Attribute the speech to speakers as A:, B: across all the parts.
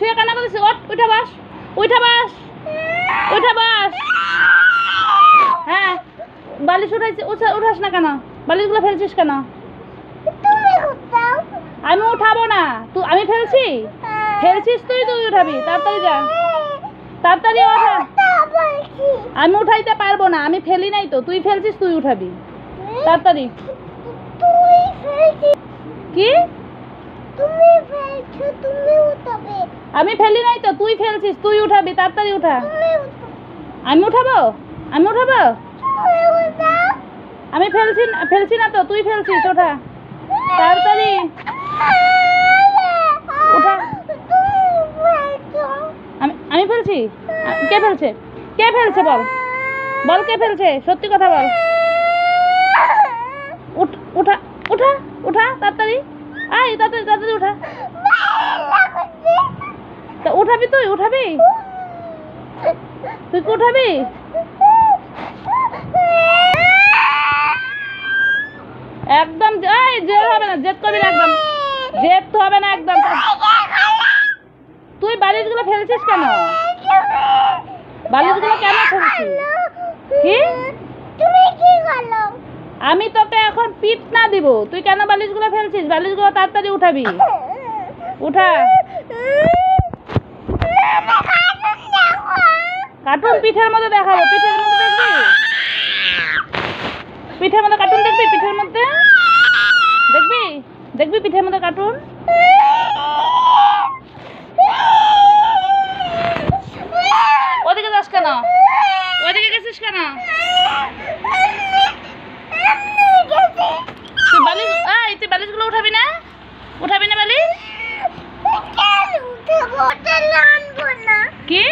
A: শুয়ে কান্না করতেছিস? ওঠ, উঠা বাস, উঠা বাস, উঠা বাস। হ্যাঁ, বালিশ উঠাইছি, উঠাস না কেন? বালিশগুলো ফেলছিস কেন? আমি উঠাবো না, তুই আমি ফেলছি? ফেলছিস তুই, তুই উঠাবি। তাড়াতাড়ি যা, তাড়াতাড়ি ওঠা। আমি উঠাইতে পারবো না, আমি ফেলি নাই তো, তুই ফেলছিস, তুই উঠাবি তাড়াতাড়ি। কি? আমি ফেলি নাই তো, তুই ফেলছিস, তুই উঠাবি, তাড়াতাড়ি উঠা। আমি উঠাবো? আমি উঠাবো? আমি ফেলছি না তো, তুই ফেলছিস, ওঠা তাড়াতাড়ি উঠা। আমি ফেলছি? কে ফেলছে? কে ফেলছে বল, বল কে ফেলছে, সত্যি কথা বল। উঠা, উঠা, উঠা তাড়াতাড়ি, আয় তাড়াতাড়ি, তাড়াতাড়ি উঠা। তা উঠাবি, তুই উঠাবি, তুই কি উঠাবি? একদম জেদ হবে না, জেদ করবি না একদম, জেদ তো হবে না একদম। তুই বালিশগুলো ফেলছিস কেন? বালিশগুলো কেন ফেলছিস? কি? আমি তোকে এখন পিট না দিব, তুই কেন বালিশগুলো ফেলছিস? বালিশগুলো তাড়াতাড়ি উঠাবি, উঠা। কার্টুন পিঠের মধ্যে দেখাবো, পিঠের মধ্যে দেখবি, পিঠের মধ্যে কার্টুন দেখবি, পিঠের মধ্যে দেখবি, দেখবি পিঠের মধ্যে কার্টুন। ওদিকে যাস কেন? ওদিকে গেছিস কেন? তুই বালিশ, তুই বালিশগুলো উঠাবি না? উঠাবি না বালিশ? কি?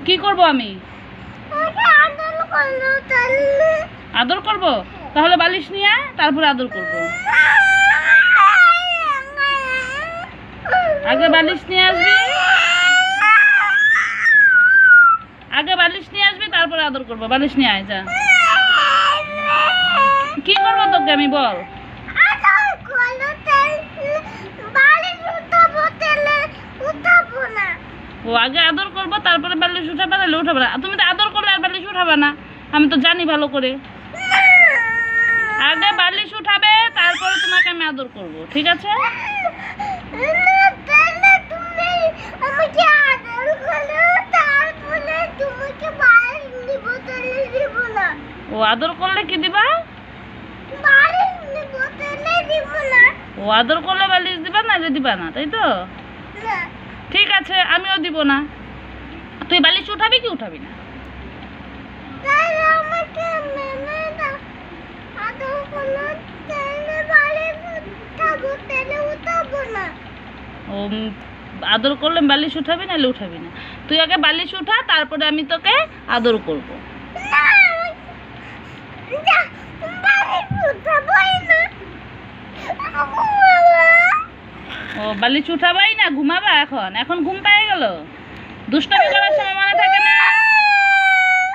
A: কি করবো আমি? আদর করব? তাহলে বালিশ নিয়ে তারপরে আদর করব। আগে বালিশ নিয়ে আসবি, আগে বালিশ নিয়ে আসবি, তারপরে আদর করবো। বালিশ নিয়ে আয়, যা। কি করবো তোকে আমি, বল? ও আগে আদর করবো, তারপরে বালিশ উঠাবে, নাহলে উঠাবে না। তুমি তো আদর করলে আর বালিশ উঠাবে না, আমি তো জানি ভালো করে। আগে বালিশ উঠাবে, তারপরে তোমাকে আমি আদর করব, ঠিক আছে? ও আদর করলে কি দিবা? ও আদর করলে বালিশ দিবা, না দিবা না, তাই তো? ঠিক আছে, আমিও দিব না। তুই বালিশ উঠাবি কি উঠাবি না? ও আদর করলে বালিশ উঠাবি, নাহলে উঠাবি না। তুই আগে বালিশ উঠা, তারপরে আমি তোকে আদর করব। ও বালিশ উঠাবাই না, ঘুমাবা এখন? এখন ঘুম পেয়ে গেল? দুষ্টামি করার সময় মনে থাকে না?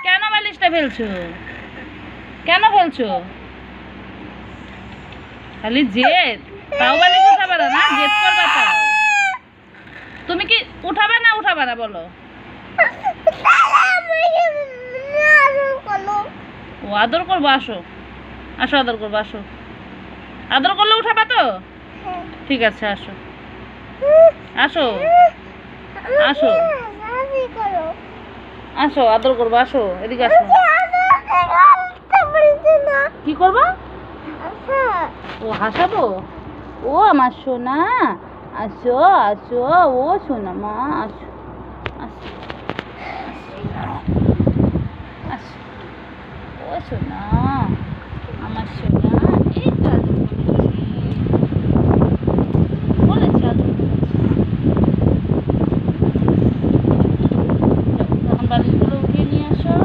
A: কেন বালিশটা ফেলছো? কেন ফেলছো? খালি জেদ, তাও বালিশ উঠাবা না, জেদ করবা তাও। তুমি কি উঠাবা না উঠাবা না বলো? ও আদর করবো, আসো, আসো আদর করবো, আসো। আদর করলে উঠাবা তো? ঠিক আছে, আসো, আসো, আসো, আসো আদর করবো, আসো এদিকে আসো। কি করবো? ও হাসাবো? ও আমার সোনা, আসো আসো, ও সোনা মা, আসো, আসো, আসো, ও সোনা, আমার সোনা। এই তো আদর বলেছি, আদর করেছি। এখন বালিশগুলো উঠিয়ে নিয়ে আসো।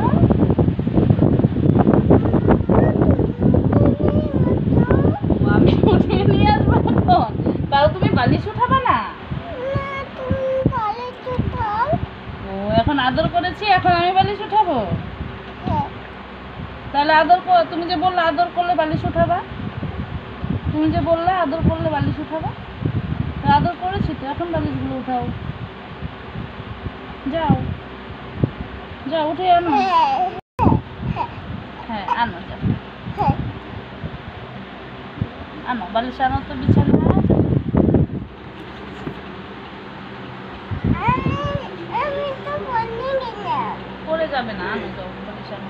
A: আমি উঠিয়ে নিয়ে আসবো এখন? তাও তুমি বালিশ উঠাবা না? ও এখন আদর করেছি, এখন আমি বালিশ উঠাবো? তাহলে তুমি যে বললে আদর করলে বালিশ উঠাবা, তুমি যে বললে আদর করলে বালিশ উঠাবা। এখন বালিশগুলো উঠাও, যাও যাও উঠে আনো। হ্যাঁ আনো, যাও আনো, বালিশ আনো তো বিছানা। পড়ে যাবে না, আনো, যাও বালিশ আনো।